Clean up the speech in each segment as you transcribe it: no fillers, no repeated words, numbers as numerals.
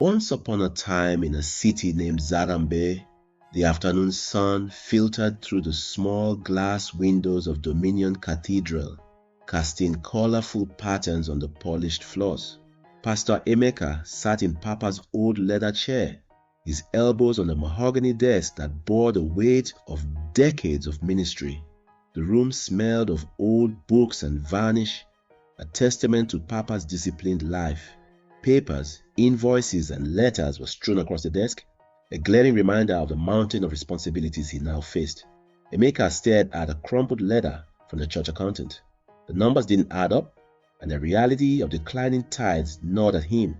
Once upon a time in a city named Zarambe, the afternoon sun filtered through the small glass windows of Dominion Cathedral, casting colorful patterns on the polished floors. Pastor Emeka sat in Papa's old leather chair, his elbows on the mahogany desk that bore the weight of decades of ministry. The room smelled of old books and varnish, a testament to Papa's disciplined life. Papers, invoices, and letters were strewn across the desk, a glaring reminder of the mountain of responsibilities he now faced. Emeka stared at a crumpled letter from the church accountant. The numbers didn't add up, and the reality of declining tithes gnawed at him.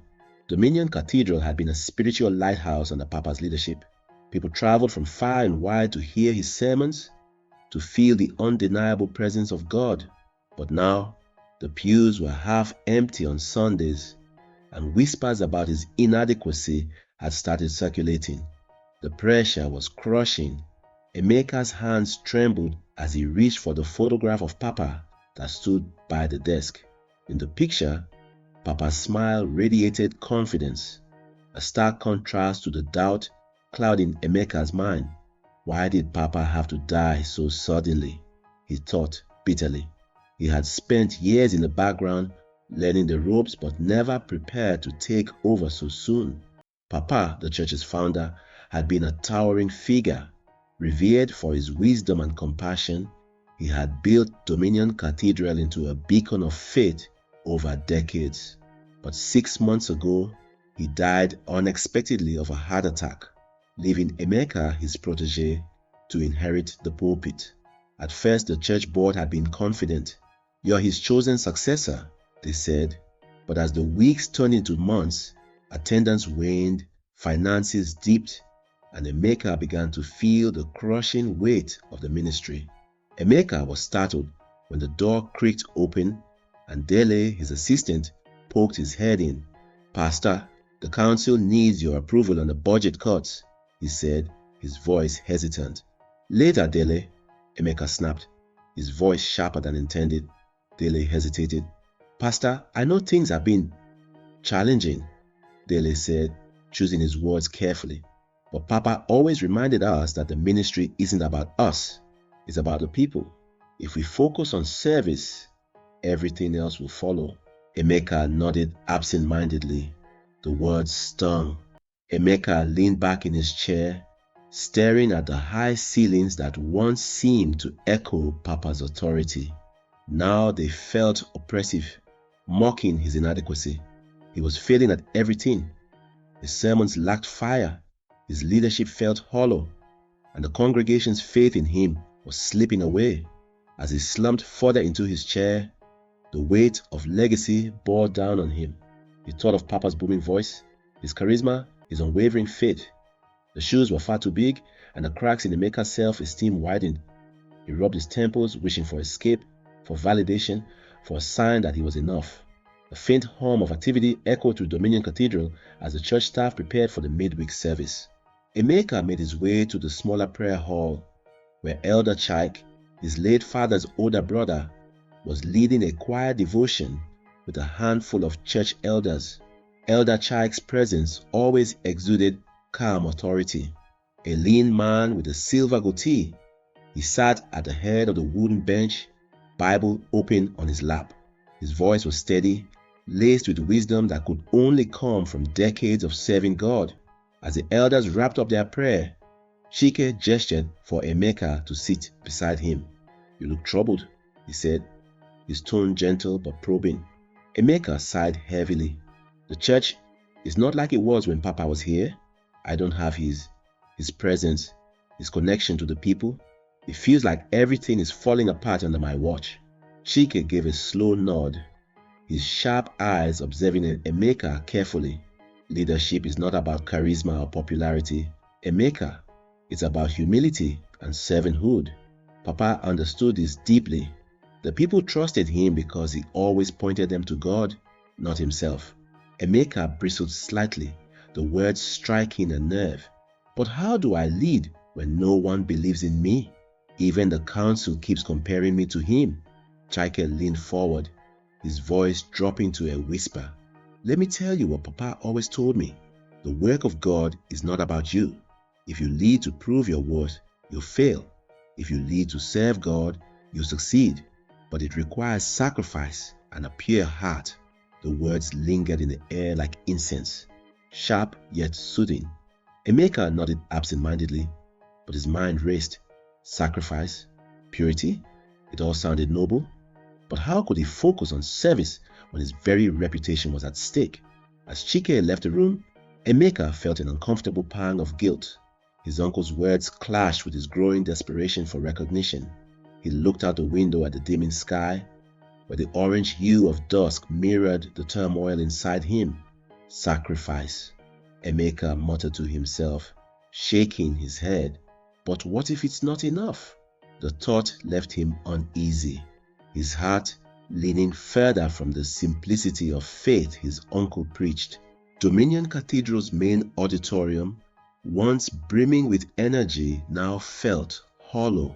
Dominion Cathedral had been a spiritual lighthouse under Papa's leadership. People traveled from far and wide to hear his sermons, to feel the undeniable presence of God. But now, the pews were half empty on Sundays, and whispers about his inadequacy had started circulating. The pressure was crushing. Emeka's hands trembled as he reached for the photograph of Papa that stood by the desk. In the picture, Papa's smile radiated confidence, a stark contrast to the doubt clouding Emeka's mind. Why did Papa have to die so suddenly? He thought bitterly. He had spent years in the background learning the ropes but never prepared to take over so soon. Papa, the church's founder, had been a towering figure. Revered for his wisdom and compassion, he had built Dominion Cathedral into a beacon of faith over decades. But 6 months ago, he died unexpectedly of a heart attack, leaving Emeka, his protege, to inherit the pulpit. At first, the church board had been confident. "You're his chosen successor," they said. But as the weeks turned into months, attendance waned, finances dipped, and Emeka began to feel the crushing weight of the ministry. Emeka was startled when the door creaked open and Dele, his assistant, poked his head in. "Pastor, the council needs your approval on the budget cuts," he said, his voice hesitant. "Later, Dele," Emeka snapped, his voice sharper than intended. Dele hesitated. "Pastor, I know things have been challenging," Dele said, choosing his words carefully. "But Papa always reminded us that the ministry isn't about us, it's about the people. If we focus on service, everything else will follow." Emeka nodded absent-mindedly. The words stung. Emeka leaned back in his chair, staring at the high ceilings that once seemed to echo Papa's authority. Now they felt oppressive, mocking his inadequacy. He was failing at everything. His sermons lacked fire, his leadership felt hollow, and the congregation's faith in him was slipping away. As he slumped further into his chair, the weight of legacy bore down on him. He thought of Papa's booming voice, his charisma, his unwavering faith. The shoes were far too big, and the cracks in Emeka's self-esteem widened. He rubbed his temples, wishing for escape, for validation, for a sign that he was enough. A faint hum of activity echoed through Dominion Cathedral as the church staff prepared for the midweek service. Emeka made his way to the smaller prayer hall, where Elder Chike, his late father's older brother, was leading a quiet devotion with a handful of church elders. Elder Chike's presence always exuded calm authority. A lean man with a silver goatee, he sat at the head of the wooden bench, Bible open on his lap. His voice was steady, laced with wisdom that could only come from decades of serving God. As the elders wrapped up their prayer, Chike gestured for Emeka to sit beside him. "You look troubled," he said, his tone gentle but probing. Emeka sighed heavily. "The church is not like it was when Papa was here. I don't have his presence, his connection to the people. It feels like everything is falling apart under my watch." Chike gave a slow nod, his sharp eyes observing Emeka carefully. "Leadership is not about charisma or popularity, Emeka. It's about humility and servanthood." Papa understood this deeply. The people trusted him because he always pointed them to God, not himself. Emeka bristled slightly, the words striking a nerve. "But how do I lead when no one believes in me? Even the council keeps comparing me to him." Chike leaned forward, his voice dropping to a whisper. "Let me tell you what Papa always told me. The work of God is not about you. If you lead to prove your worth, you'll fail. If you lead to serve God, you'll succeed. But it requires sacrifice and a pure heart. The words lingered in the air like incense, sharp yet soothing. Emeka nodded absent-mindedly, but his mind raced. Sacrifice, purity, it all sounded noble. But how could he focus on service when his very reputation was at stake? As Chike left the room, Emeka felt an uncomfortable pang of guilt. His uncle's words clashed with his growing desperation for recognition. He looked out the window at the dimming sky, where the orange hue of dusk mirrored the turmoil inside him. Sacrifice, Emeka muttered to himself, shaking his head. But what if it's not enough? The thought left him uneasy, his heart leaning further from the simplicity of faith his uncle preached. Dominion Cathedral's main auditorium, once brimming with energy, now felt hollow.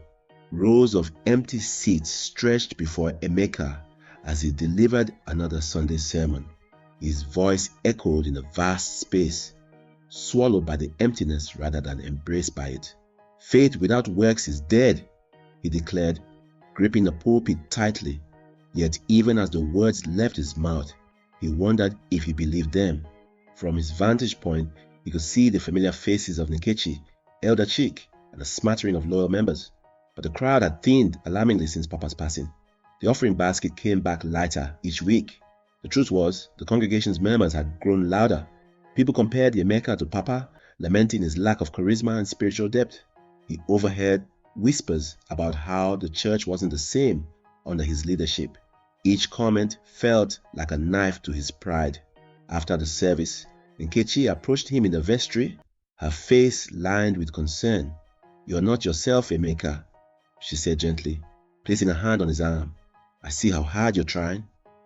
Rows of empty seats stretched before Emeka as he delivered another Sunday sermon. His voice echoed in a vast space, swallowed by the emptiness rather than embraced by it. Faith without works is dead, he declared, gripping the pulpit tightly. Yet even as the words left his mouth, he wondered if he believed them. From his vantage point, he could see the familiar faces of Nkechi, Elder Chick, and a smattering of loyal members. But the crowd had thinned alarmingly since Papa's passing. The offering basket came back lighter each week. The truth was, the congregation's murmurs had grown louder. People compared Emeka to Papa, lamenting his lack of charisma and spiritual depth. He overheard whispers about how the church wasn't the same under his leadership. Each comment felt like a knife to his pride. After the service, Nkechi approached him in the vestry, her face lined with concern. "You're not yourself, Emeka," she said gently, placing a hand on his arm. "I see how hard you're trying,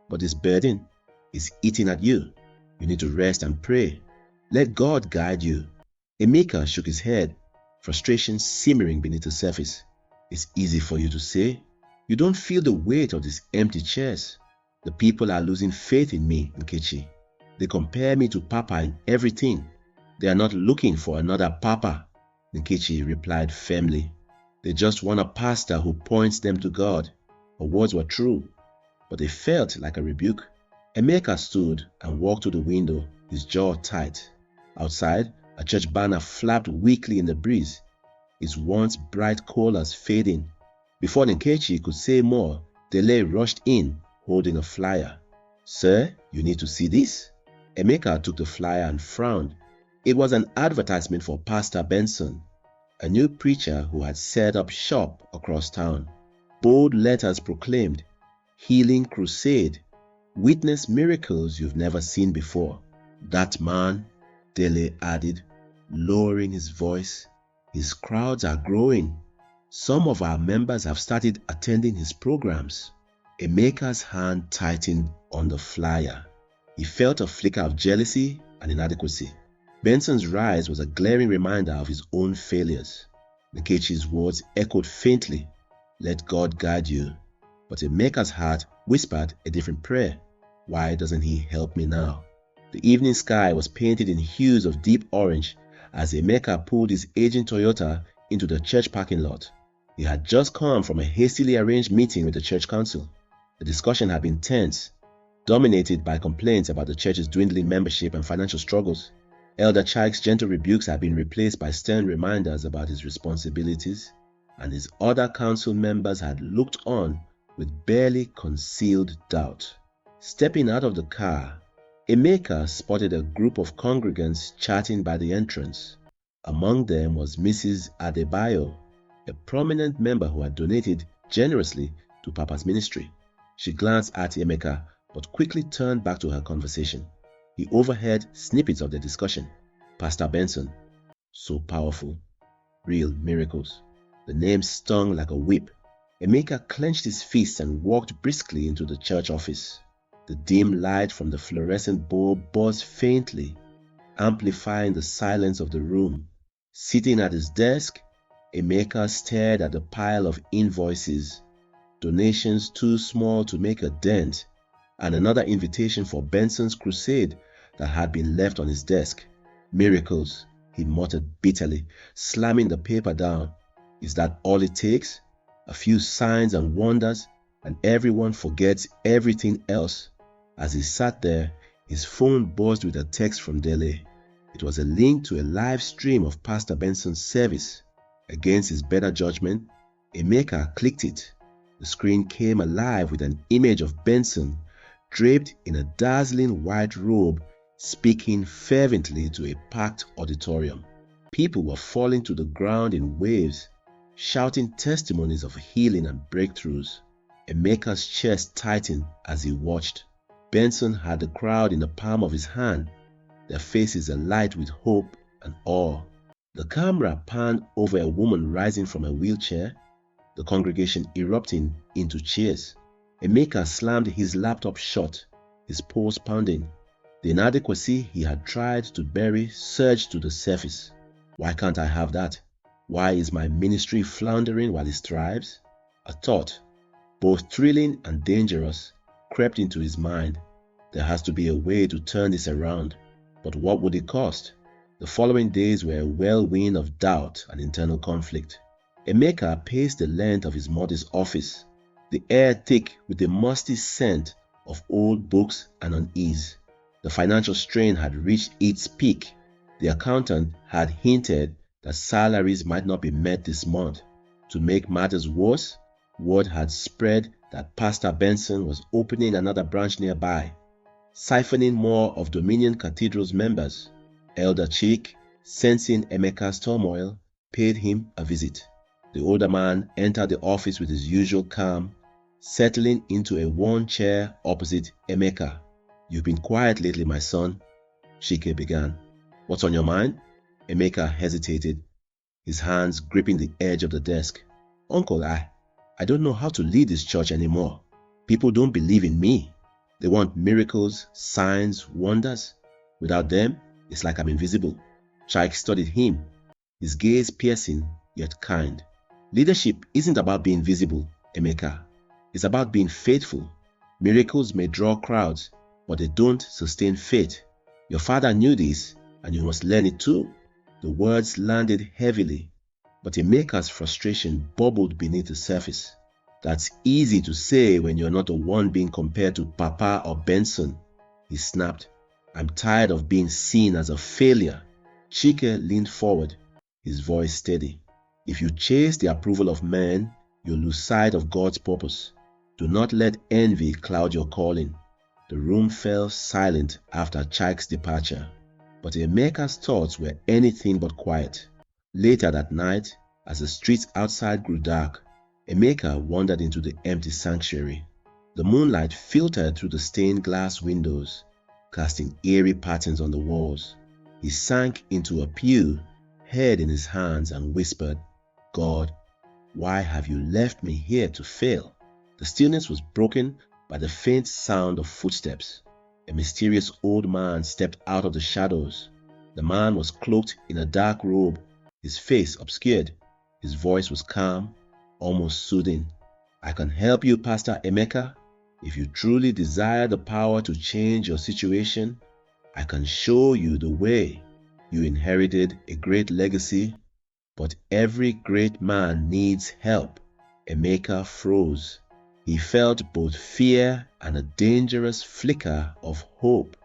but this burden is eating at you. You need to rest and pray. Let God guide you." Emeka shook his head, frustration simmering beneath the surface. "It's easy for you to say. You don't feel the weight of these empty chairs. The people are losing faith in me, Nkechi. They compare me to Papa in everything. They are not looking for another Papa," Nkechi replied firmly. "They just want a pastor who points them to God." Her words were true, but they felt like a rebuke. Emeka stood and walked to the window, his jaw tight. Outside, a church banner flapped weakly in the breeze, its once bright colors fading. Before Nkechi could say more, Dele rushed in, holding a flyer. "Sir, you need to see this." Emeka took the flyer and frowned. It was an advertisement for Pastor Benson, a new preacher who had set up shop across town. Bold letters proclaimed, "Healing Crusade. Witness miracles you've never seen before." "That man," Dele added, lowering his voice, "his crowds are growing. Some of our members have started attending his programs." Emeka's hand tightened on the flyer. He felt a flicker of jealousy and inadequacy. Benson's rise was a glaring reminder of his own failures. Nkechi's words echoed faintly, "Let God guide you." But Emeka's heart whispered a different prayer. Why doesn't he help me now? The evening sky was painted in hues of deep orange as Emeka pulled his aging Toyota into the church parking lot. He had just come from a hastily arranged meeting with the church council. The discussion had been tense, dominated by complaints about the church's dwindling membership and financial struggles. Elder Chike's gentle rebukes had been replaced by stern reminders about his responsibilities, and his other council members had looked on with barely concealed doubt. Stepping out of the car, Emeka spotted a group of congregants chatting by the entrance. Among them was Mrs. Adebayo, a prominent member who had donated generously to Papa's ministry. She glanced at Emeka, but quickly turned back to her conversation. He overheard snippets of the discussion. Pastor Benson, so powerful, real miracles. The name stung like a whip. Emeka clenched his fists and walked briskly into the church office. The dim light from the fluorescent bulb buzzed faintly, amplifying the silence of the room. Sitting at his desk, Emeka stared at the pile of invoices, donations too small to make a dent, and another invitation for Benson's crusade that had been left on his desk. Miracles, he muttered bitterly, slamming the paper down. Is that all it takes? A few signs and wonders, and everyone forgets everything else. As he sat there, his phone buzzed with a text from Delhi. It was a link to a live stream of Pastor Benson's service. Against his better judgment, Emeka clicked it. The screen came alive with an image of Benson, draped in a dazzling white robe, speaking fervently to a packed auditorium. People were falling to the ground in waves, shouting testimonies of healing and breakthroughs. Emeka's chest tightened as he watched. Benson had the crowd in the palm of his hand, their faces alight with hope and awe. The camera panned over a woman rising from a wheelchair, the congregation erupting into cheers. Emeka slammed his laptop shut, his pulse pounding. The inadequacy he had tried to bury surged to the surface. Why can't I have that? Why is my ministry floundering while it thrives? A thought, both thrilling and dangerous, crept into his mind. There has to be a way to turn this around. But what would it cost? The following days were a whirlwind of doubt and internal conflict. Emeka paced the length of his modest office, the air thick with the musty scent of old books and unease. The financial strain had reached its peak. The accountant had hinted that salaries might not be met this month. To make matters worse, word had spread that Pastor Benson was opening another branch nearby, siphoning more of Dominion Cathedral's members. Elder Chick, sensing Emeka's turmoil, paid him a visit. The older man entered the office with his usual calm, settling into a worn chair opposite Emeka. "You've been quiet lately, my son," Chike began. "What's on your mind?" Emeka hesitated, his hands gripping the edge of the desk. "Uncle, I don't know how to lead this church anymore. People don't believe in me. They want miracles, signs, wonders. Without them, it's like I'm invisible." Chike studied him, his gaze piercing yet kind. "Leadership isn't about being visible, Emeka. It's about being faithful. Miracles may draw crowds, but they don't sustain faith. Your father knew this, and you must learn it too." The words landed heavily, but Emeka's frustration bubbled beneath the surface. "That's easy to say when you're not the one being compared to Papa or Benson," he snapped. "I'm tired of being seen as a failure." Chike leaned forward, his voice steady. "If you chase the approval of men, you'll lose sight of God's purpose. Do not let envy cloud your calling." The room fell silent after Chike's departure, but Emeka's thoughts were anything but quiet. Later that night, as the streets outside grew dark, Emeka wandered into the empty sanctuary. The moonlight filtered through the stained glass windows, casting eerie patterns on the walls. He sank into a pew, head in his hands, and whispered, "God, why have you left me here to fail?" The stillness was broken by the faint sound of footsteps. A mysterious old man stepped out of the shadows. The man was cloaked in a dark robe, his face obscured. His voice was calm, almost soothing. "I can help you, Pastor Emeka. If you truly desire the power to change your situation, I can show you the way. You inherited a great legacy, but every great man needs help." Emeka froze. He felt both fear and a dangerous flicker of hope.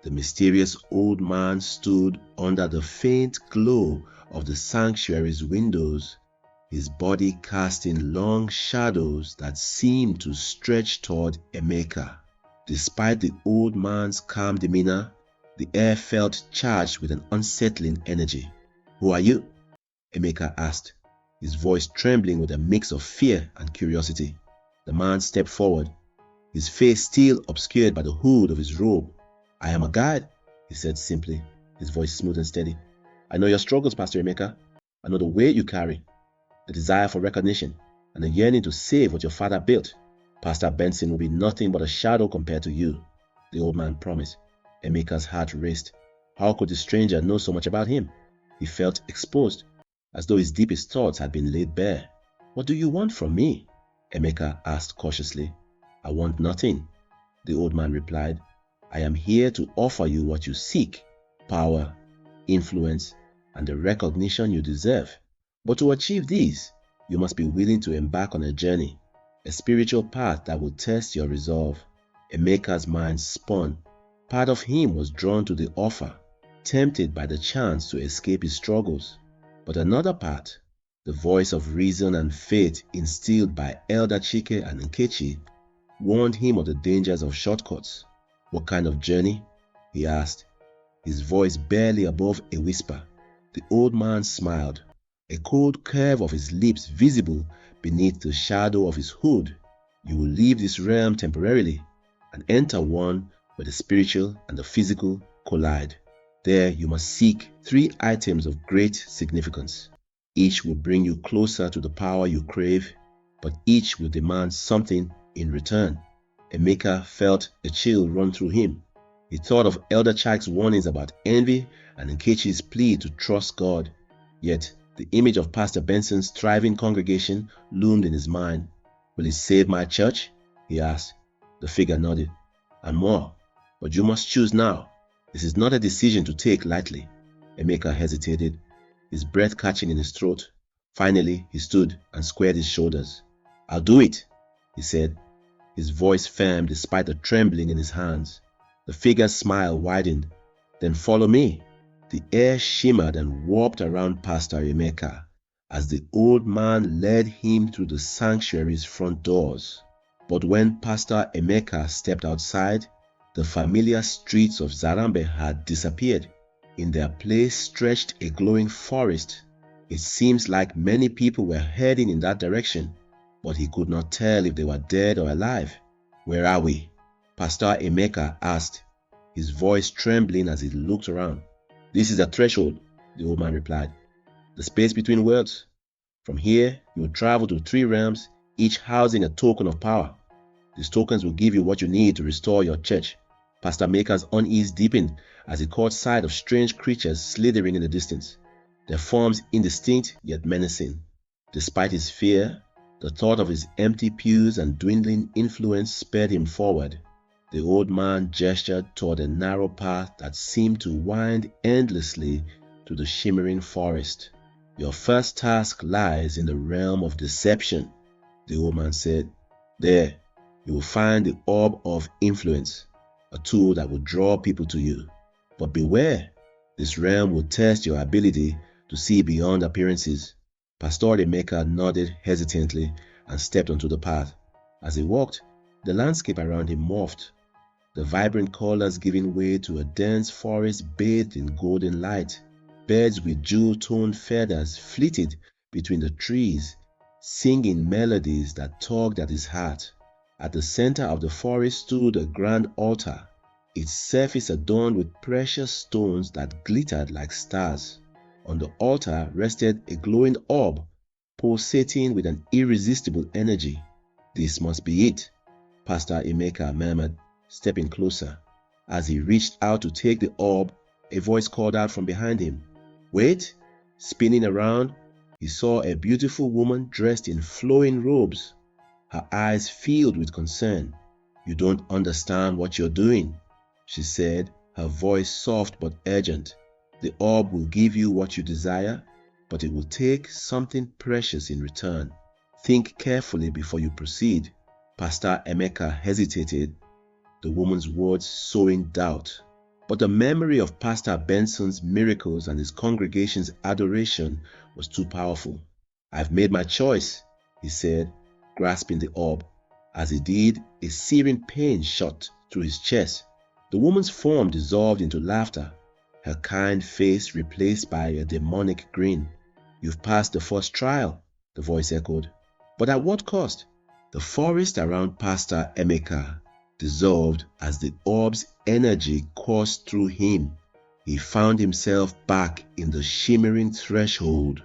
The mysterious old man stood under the faint glow of the sanctuary's windows, his body casting long shadows that seemed to stretch toward Emeka. Despite the old man's calm demeanor, the air felt charged with an unsettling energy. "Who are you?" Emeka asked, his voice trembling with a mix of fear and curiosity. The man stepped forward, his face still obscured by the hood of his robe. "I am a guide," he said simply, his voice smooth and steady. "I know your struggles, Pastor Emeka. I know the weight you carry, the desire for recognition, and the yearning to save what your father built. Pastor Benson will be nothing but a shadow compared to you," the old man promised. Emeka's heart raced. How could the stranger know so much about him? He felt exposed, as though his deepest thoughts had been laid bare. "What do you want from me?" Emeka asked cautiously. "I want nothing," the old man replied. "I am here to offer you what you seek: power. influence, and the recognition you deserve. But to achieve these, you must be willing to embark on a journey, a spiritual path that will test your resolve. Emeka's mind spun. Part of him was drawn to the offer, tempted by the chance to escape his struggles. But another part, the voice of reason and faith instilled by Elder Chike and Nkechi, warned him of the dangers of shortcuts. "What kind of journey?" he asked, his voice barely above a whisper. The old man smiled, a cold curve of his lips visible beneath the shadow of his hood. "You will leave this realm temporarily and enter one where the spiritual and the physical collide. There you must seek 3 items of great significance. Each will bring you closer to the power you crave, but each will demand something in return." Emeka felt a chill run through him. He thought of Elder Chike's warnings about envy and Nkechi's plea to trust God. Yet the image of Pastor Benson's thriving congregation loomed in his mind. "Will it save my church?" he asked. The figure nodded. "And more. But you must choose now. This is not a decision to take lightly." Emeka hesitated, his breath catching in his throat. Finally, he stood and squared his shoulders. "I'll do it," he said, his voice firm despite the trembling in his hands. The figure's smile widened. "Then follow me." The air shimmered and warped around Pastor Emeka as the old man led him through the sanctuary's front doors. But when Pastor Emeka stepped outside, the familiar streets of Zarambe had disappeared. In their place stretched a glowing forest. It seems like many people were heading in that direction, but he could not tell if they were dead or alive. "Where are we?" Pastor Emeka asked, his voice trembling as he looked around. "This is the threshold," the old man replied. "The space between worlds. From here, you will travel to 3 realms, each housing a token of power. These tokens will give you what you need to restore your church." Pastor Emeka's unease deepened as he caught sight of strange creatures slithering in the distance, their forms indistinct yet menacing. Despite his fear, the thought of his empty pews and dwindling influence spurred him forward. The old man gestured toward a narrow path that seemed to wind endlessly through the shimmering forest. "Your first task lies in the realm of deception," the old man said. "There, you will find the orb of influence, a tool that will draw people to you. But beware, this realm will test your ability to see beyond appearances." Pastor Emeka nodded hesitantly and stepped onto the path. As he walked, the landscape around him morphed, the vibrant colors giving way to a dense forest bathed in golden light. Birds with jewel-toned feathers flitted between the trees, singing melodies that tugged at his heart. At the center of the forest stood a grand altar, its surface adorned with precious stones that glittered like stars. On the altar rested a glowing orb, pulsating with an irresistible energy. "This must be it," Pastor Emeka murmured, stepping closer. As he reached out to take the orb, a voice called out from behind him. "Wait!" Spinning around, he saw a beautiful woman dressed in flowing robes, her eyes filled with concern. "You don't understand what you're doing," she said, her voice soft but urgent. "The orb will give you what you desire, but it will take something precious in return. Think carefully before you proceed." Pastor Emeka hesitated, the woman's words sowing doubt. But the memory of Pastor Benson's miracles and his congregation's adoration was too powerful. "I've made my choice," he said, grasping the orb. As he did, a searing pain shot through his chest. The woman's form dissolved into laughter, her kind face replaced by a demonic grin. "You've passed the first trial," the voice echoed. "But at what cost?" The forest around Pastor Emeka dissolved as the orb's energy coursed through him. He found himself back in the shimmering threshold,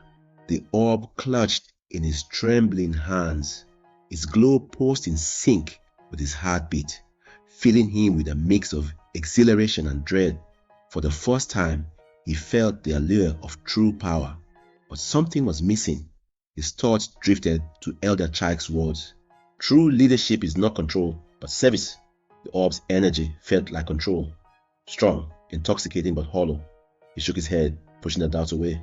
the orb clutched in his trembling hands, its glow poised in sync with his heartbeat, filling him with a mix of exhilaration and dread. For the first time, he felt the allure of true power. But something was missing. His thoughts drifted to Elder Chike's words. "True leadership is not control, but service." The orb's energy felt like control, strong, intoxicating but hollow. He shook his head, pushing the doubts away.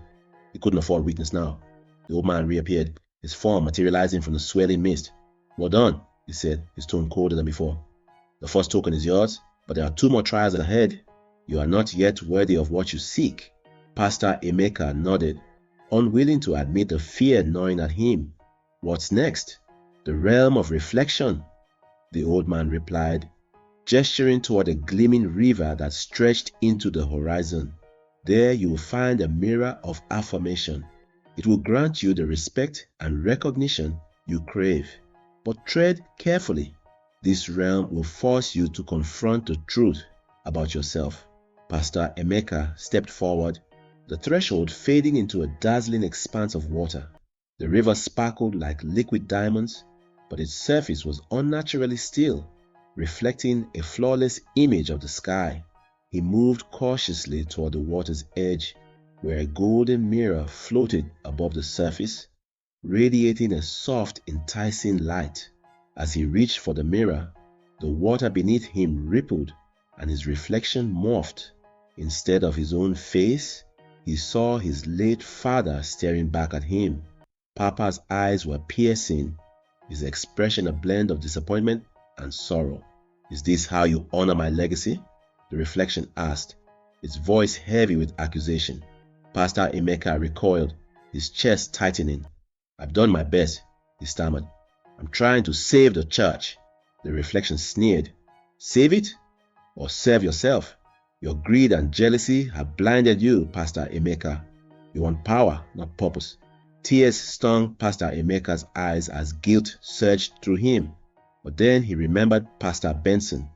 He couldn't afford weakness now. The old man reappeared, his form materializing from the swirling mist. "Well done," he said, his tone colder than before. "The first token is yours, but there are 2 more trials ahead. You are not yet worthy of what you seek." Pastor Emeka nodded, unwilling to admit the fear gnawing at him. "What's next?" "The realm of reflection," the old man replied, gesturing toward a gleaming river that stretched into the horizon. "There you will find a mirror of affirmation. It will grant you the respect and recognition you crave. But tread carefully. This realm will force you to confront the truth about yourself." Pastor Emeka stepped forward, the threshold fading into a dazzling expanse of water. The river sparkled like liquid diamonds, but its surface was unnaturally still, reflecting a flawless image of the sky. He moved cautiously toward the water's edge, where a golden mirror floated above the surface, radiating a soft, enticing light. As he reached for the mirror, the water beneath him rippled and his reflection morphed. Instead of his own face, he saw his late father staring back at him. Papa's eyes were piercing, his expression a blend of disappointment and sorrow. "Is this how you honor my legacy?" the reflection asked, its voice heavy with accusation. Pastor Emeka recoiled, his chest tightening. "I've done my best," he stammered. "I'm trying to save the church." The reflection sneered. "Save it? Or serve yourself? Your greed and jealousy have blinded you, Pastor Emeka. You want power, not purpose." Tears stung Pastor Emeka's eyes as guilt surged through him. But then he remembered Pastor Benson,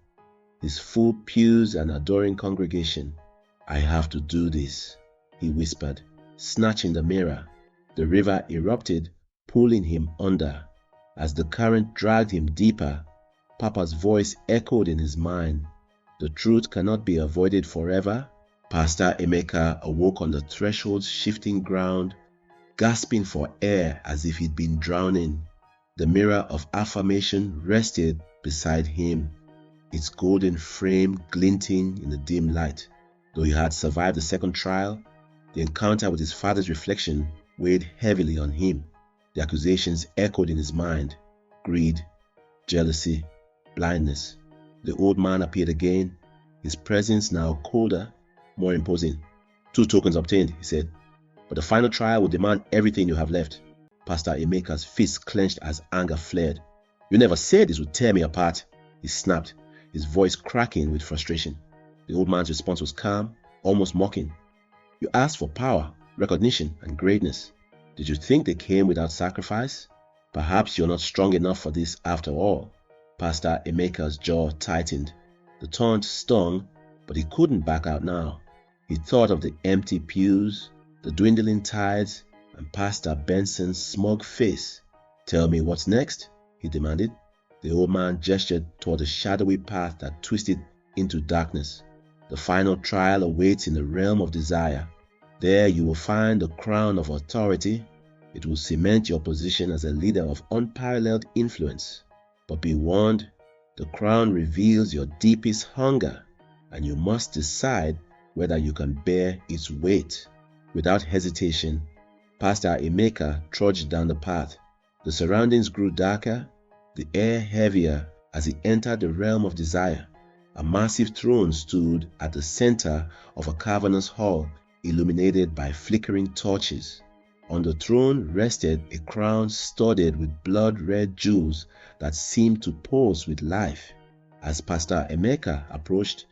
his full pews and adoring congregation. "I have to do this," he whispered, snatching the mirror. The river erupted, pulling him under. As the current dragged him deeper, Papa's voice echoed in his mind. "The truth cannot be avoided forever." Pastor Emeka awoke on the threshold's shifting ground, gasping for air as if he'd been drowning. The mirror of affirmation rested beside him, its golden frame glinting in the dim light. Though he had survived the second trial, the encounter with his father's reflection weighed heavily on him. The accusations echoed in his mind: greed, jealousy, blindness. The old man appeared again, his presence now colder, more imposing. "2 tokens obtained," he said, "but the final trial will demand everything you have left." Pastor Emeka's fist clenched as anger flared. "You never said this would tear me apart," he snapped, his voice cracking with frustration. The old man's response was calm, almost mocking. "You asked for power, recognition, and greatness. Did you think they came without sacrifice? Perhaps you're not strong enough for this after all." Pastor Emeka's jaw tightened. The taunt stung, but he couldn't back out now. He thought of the empty pews, the dwindling tides, and Pastor Benson's smug face. "Tell me what's next?" he demanded. The old man gestured toward the shadowy path that twisted into darkness. "The final trial awaits in the realm of desire. There you will find the crown of authority. It will cement your position as a leader of unparalleled influence. But be warned, the crown reveals your deepest hunger, and you must decide whether you can bear its weight." Without hesitation, Pastor Emeka trudged down the path. The surroundings grew darker, the air heavier as he entered the realm of desire. A massive throne stood at the center of a cavernous hall illuminated by flickering torches. On the throne rested a crown studded with blood-red jewels that seemed to pulse with life. As Pastor Emeka approached,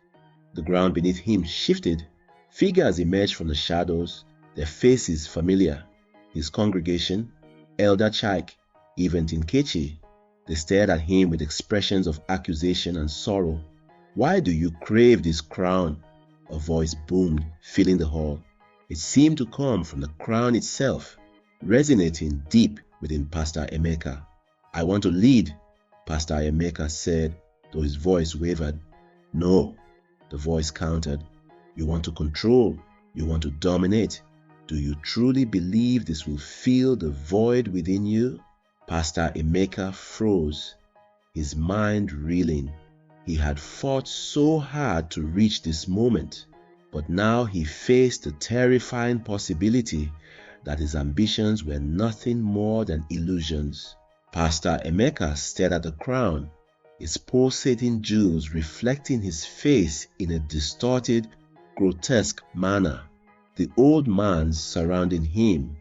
the ground beneath him shifted. Figures emerged from the shadows, their faces familiar. His congregation, Elder Chike, even Tinkechi, they stared at him with expressions of accusation and sorrow. "Why do you crave this crown?" a voice boomed, filling the hall. It seemed to come from the crown itself, resonating deep within Pastor Emeka. "I want to lead," Pastor Emeka said, though his voice wavered. "No," the voice countered. "You want to control, you want to dominate. Do you truly believe this will fill the void within you?" Pastor Emeka froze, his mind reeling. He had fought so hard to reach this moment, But now he faced the terrifying possibility that his ambitions were nothing more than illusions. Pastor Emeka stared at the crown, his pulsating jewels reflecting his face in a distorted, grotesque manner. The old man surrounding him,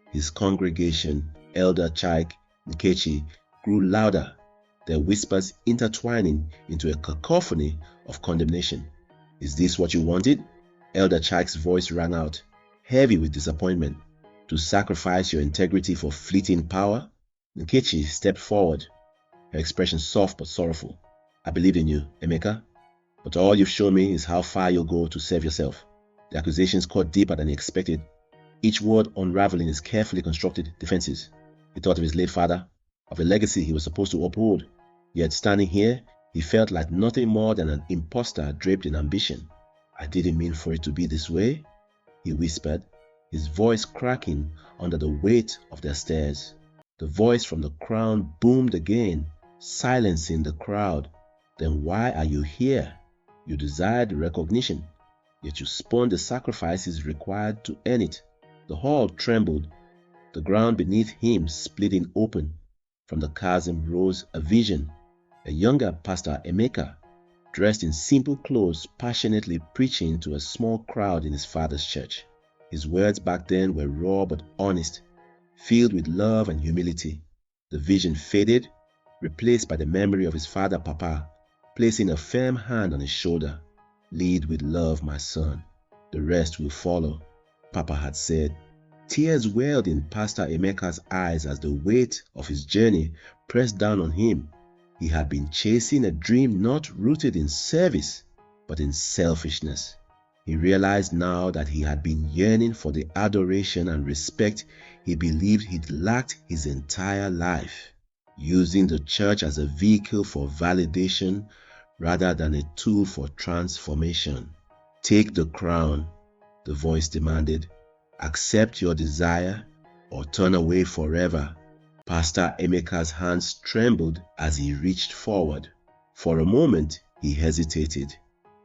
his congregation, Elder Chike, Nkechi, grew louder, their whispers intertwining into a cacophony of condemnation. "Is this what you wanted?" Elder Chike's voice rang out, heavy with disappointment. "To sacrifice your integrity for fleeting power?" Nkechi stepped forward, her expression soft but sorrowful. "I believed in you, Emeka, but all you've shown me is how far you'll go to save yourself." The accusations cut deeper than he expected, each word unraveling his carefully constructed defenses. He thought of his late father, of the legacy he was supposed to uphold. Yet standing here, he felt like nothing more than an imposter draped in ambition. "I didn't mean for it to be this way," he whispered, his voice cracking under the weight of their stares. The voice from the crown boomed again, silencing the crowd. "Then why are you here? You desired recognition, yet you spurned the sacrifices required to earn it." The hall trembled, the ground beneath him splitting open. From the chasm rose a vision, a younger Pastor Emeka, dressed in simple clothes, passionately preaching to a small crowd in his father's church. His words back then were raw but honest, filled with love and humility. The vision faded, replaced by the memory of his father Papa, placing a firm hand on his shoulder. "Lead with love, my son. The rest will follow," Papa had said. Tears welled in Pastor Emeka's eyes as the weight of his journey pressed down on him. He had been chasing a dream not rooted in service, but in selfishness. He realized now that he had been yearning for the adoration and respect he believed he'd lacked his entire life, using the church as a vehicle for validation rather than a tool for transformation. "Take the crown," the voice demanded. "Accept your desire or turn away forever." Pastor Emeka's hands trembled as he reached forward. For a moment, he hesitated.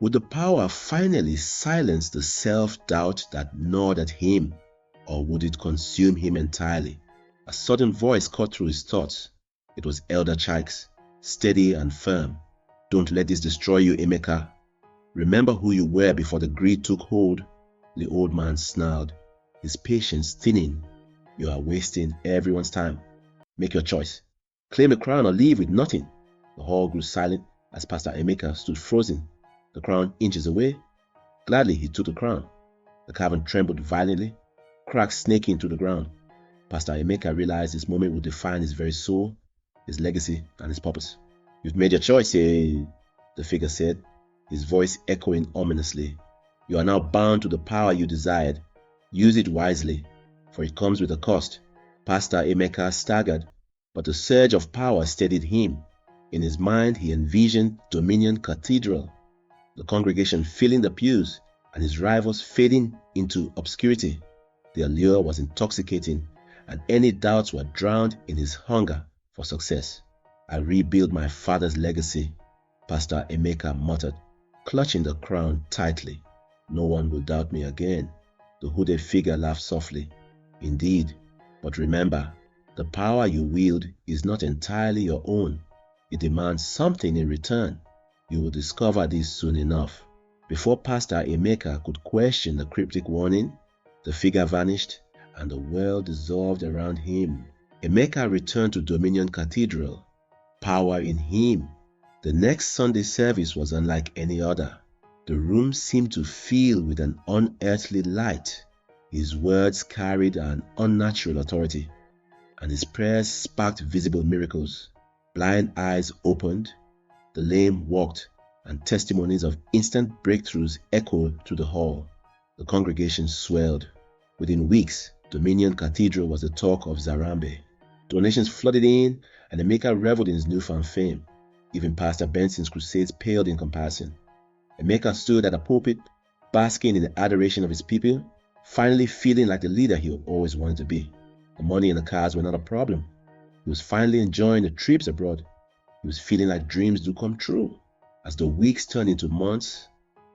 Would the power finally silence the self-doubt that gnawed at him, or would it consume him entirely? A sudden voice cut through his thoughts. It was Elder Chike's, steady and firm. "Don't let this destroy you, Emeka. Remember who you were before the greed took hold." The old man snarled, his patience thinning. "You are wasting everyone's time. Make your choice. Claim the crown or leave with nothing." The hall grew silent as Pastor Emeka stood frozen, the crown inches away. Gladly he took the crown. The cavern trembled violently, cracks snaking through the ground. Pastor Emeka realized this moment would define his very soul, his legacy, and his purpose. "You've made your choice, eh?" the figure said, his voice echoing ominously. "You are now bound to the power you desired. Use it wisely, for it comes with a cost." Pastor Emeka staggered, but the surge of power steadied him. In his mind, he envisioned Dominion Cathedral, the congregation filling the pews, and his rivals fading into obscurity. The allure was intoxicating, and any doubts were drowned in his hunger for success. "I rebuild my father's legacy," Pastor Emeka muttered, clutching the crown tightly. "No one will doubt me again." The hooded figure laughed softly. "Indeed, but remember, the power you wield is not entirely your own. It demands something in return. You will discover this soon enough." Before Pastor Emeka could question the cryptic warning, the figure vanished and the world dissolved around him. Emeka returned to Dominion Cathedral, power in him. The next Sunday service was unlike any other. The room seemed to fill with an unearthly light. His words carried an unnatural authority, and his prayers sparked visible miracles. Blind eyes opened, the lame walked, and testimonies of instant breakthroughs echoed through the hall. The congregation swelled. Within weeks, Dominion Cathedral was the talk of Zarambe. Donations flooded in, and Emeka reveled in his newfound fame. Even Pastor Benson's crusades paled in comparison. Emeka stood at a pulpit, basking in the adoration of his people, finally feeling like the leader he always wanted to be. The money and the cars were not a problem. He was finally enjoying the trips abroad. He was feeling like dreams do come true. As the weeks turned into months,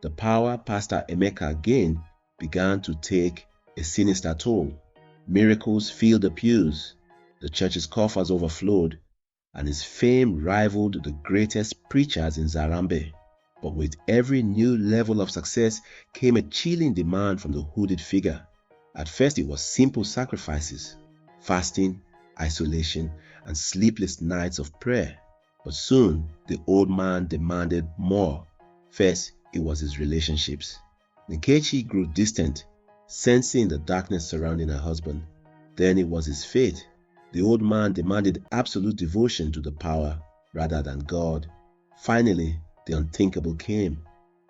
The power Pastor Emeka gained began to take a sinister toll. Miracles filled the pews, the church's coffers overflowed, and his fame rivaled the greatest preachers in Zarambe. But with every new level of success came a chilling demand from the hooded figure. At first it was simple sacrifices, fasting, isolation, and sleepless nights of prayer. But soon the old man demanded more. First, it was his relationships. Nkechi grew distant, sensing the darkness surrounding her husband. Then it was his faith. The old man demanded absolute devotion to the power rather than God. Finally, the unthinkable came.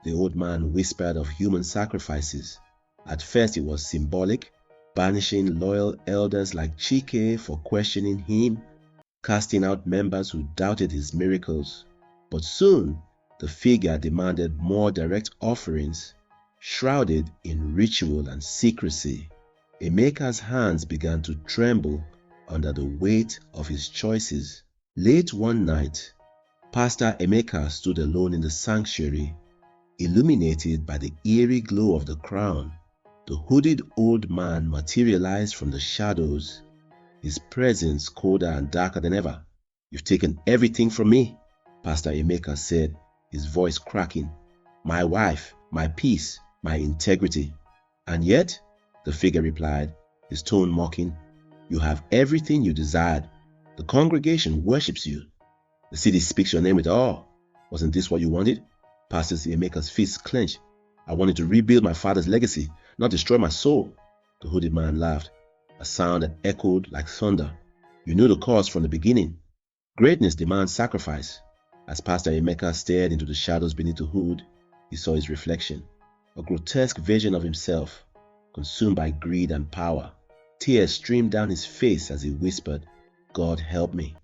The old man whispered of human sacrifices. At first it was symbolic, banishing loyal elders like Chike for questioning him, casting out members who doubted his miracles. But soon, the figure demanded more direct offerings, shrouded in ritual and secrecy. Emeka's hands began to tremble under the weight of his choices. Late one night, Pastor Emeka stood alone in the sanctuary, illuminated by the eerie glow of the crown. The hooded old man materialized from the shadows, his presence colder and darker than ever. "You've taken everything from me," Pastor Emeka said, his voice cracking. "My wife, my peace, my integrity." "And yet," the figure replied, his tone mocking, "you have everything you desired. The congregation worships you. The city speaks your name with awe. Wasn't this what you wanted?" Pastor Emeka's fists clenched. "I wanted to rebuild my father's legacy, not destroy my soul." The hooded man laughed, a sound that echoed like thunder. "You knew the cause from the beginning. Greatness demands sacrifice." As Pastor Emeka stared into the shadows beneath the hood, he saw his reflection, a grotesque vision of himself, consumed by greed and power. Tears streamed down his face as he whispered, "God help me.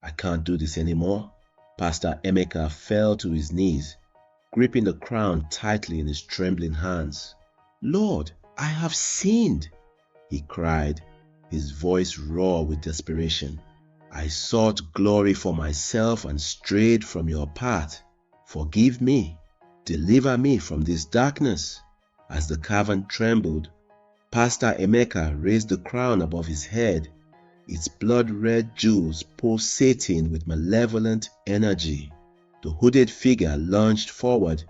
I can't do this anymore." Pastor Emeka fell to his knees, gripping the crown tightly in his trembling hands. "Lord, I have sinned," he cried, his voice raw with desperation. "I sought glory for myself and strayed from your path. Forgive me. Deliver me from this darkness." As the cavern trembled, Pastor Emeka raised the crown above his head, its blood-red jewels pulsating with malevolent energy. The hooded figure lunged forward,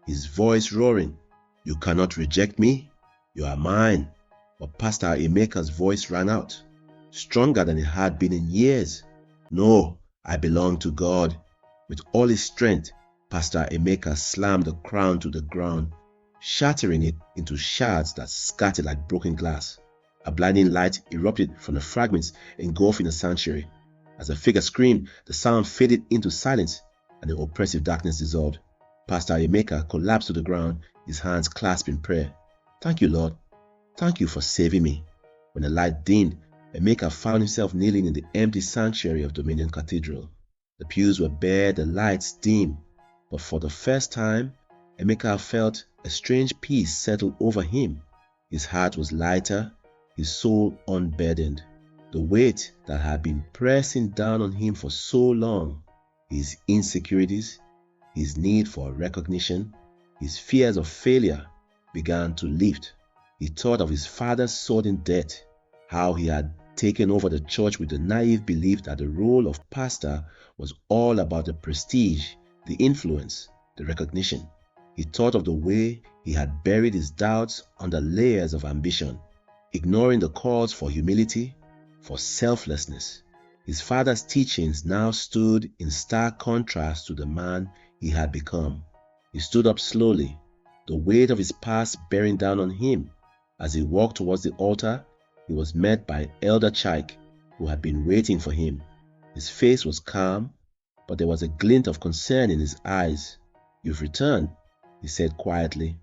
his voice roaring, "You cannot reject me. You are mine." But Pastor Emeka's voice rang out, stronger than it had been in years. "No, I belong to God." With all his strength, Pastor Emeka slammed the crown to the ground, shattering it into shards that scattered like broken glass. A blinding light erupted from the fragments engulfing the sanctuary. As the figure screamed, the sound faded into silence and the oppressive darkness dissolved. Pastor Emeka collapsed to the ground, his hands clasped in prayer. "Thank you, Lord. Thank you for saving me." When the light dimmed, Emeka found himself kneeling in the empty sanctuary of Dominion Cathedral. The pews were bare, the lights dim, but for the first time, Emeka felt a strange peace settle over him. His heart was lighter, his soul unburdened. The weight that had been pressing down on him for so long, his insecurities, his need for recognition, his fears of failure, began to lift. He thought of his father's sudden death, how he had taken over the church with the naive belief that the role of pastor was all about the prestige, the influence, the recognition. He thought of the way he had buried his doubts under layers of ambition, ignoring the calls for humility, for selflessness. His father's teachings now stood in stark contrast to the man he had become. He stood up slowly, the weight of his past bearing down on him. As he walked towards the altar, he was met by Elder Chike, who had been waiting for him. His face was calm, but there was a glint of concern in his eyes. "You've returned," he said quietly,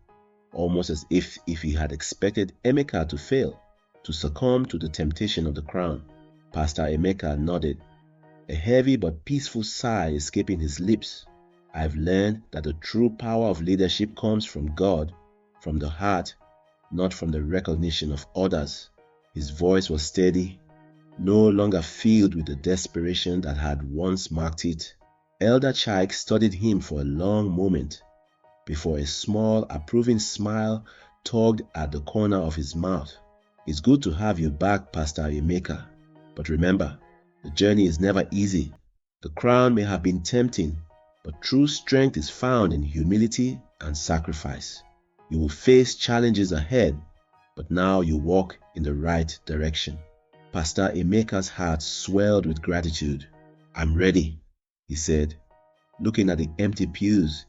almost as if he had expected Emeka to fail, to succumb to the temptation of the crown. Pastor Emeka nodded, a heavy but peaceful sigh escaping his lips. "I've learned that the true power of leadership comes from God, from the heart, not from the recognition of others." His voice was steady, no longer filled with the desperation that had once marked it. Elder Chike studied him for a long moment. before a small, approving smile tugged at the corner of his mouth. It's good to have you back, Pastor Emeka. But remember, the journey is never easy. The crown may have been tempting, but true strength is found in humility and sacrifice. You will face challenges ahead, but now you walk in the right direction. Pastor Emeka's heart swelled with gratitude. I'm ready, he said, looking at the empty pews,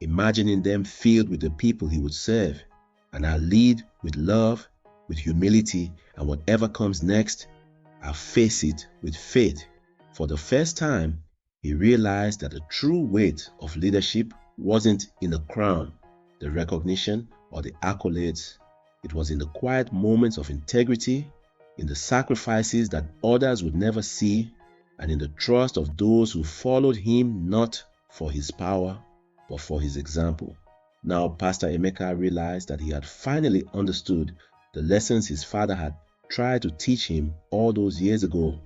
imagining them filled with the people he would serve. And I'll lead with love, with humility, and whatever comes next, I'll face it with faith. For the first time, he realized that the true weight of leadership wasn't in the crown, the recognition, or the accolades. It was in the quiet moments of integrity, in the sacrifices that others would never see, and in the trust of those who followed him not for his power, but for his example. Now Pastor Emeka realized that he had finally understood the lessons his father had tried to teach him all those years ago.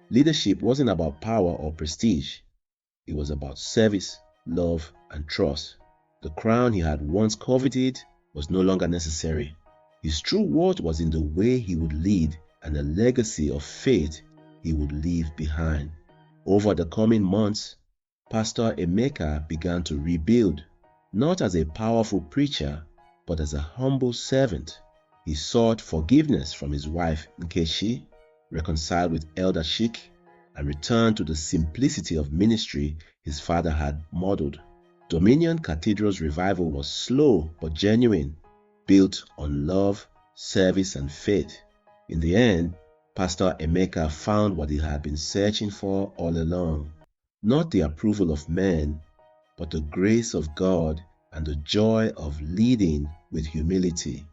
Leadership wasn't about power or prestige. It was about service, love, and trust. The crown he had once coveted was no longer necessary. His true worth was in the way he would lead and the legacy of faith he would leave behind. Over the coming months, Pastor Emeka began to rebuild, not as a powerful preacher, but as a humble servant. He sought forgiveness from his wife Nkechi, reconciled with Elder Shik, and returned to the simplicity of ministry his father had modeled. Dominion Cathedral's revival was slow but genuine, built on love, service, and faith. In the end, Pastor Emeka found what he had been searching for all along. Not the approval of men, but the grace of God and the joy of leading with humility.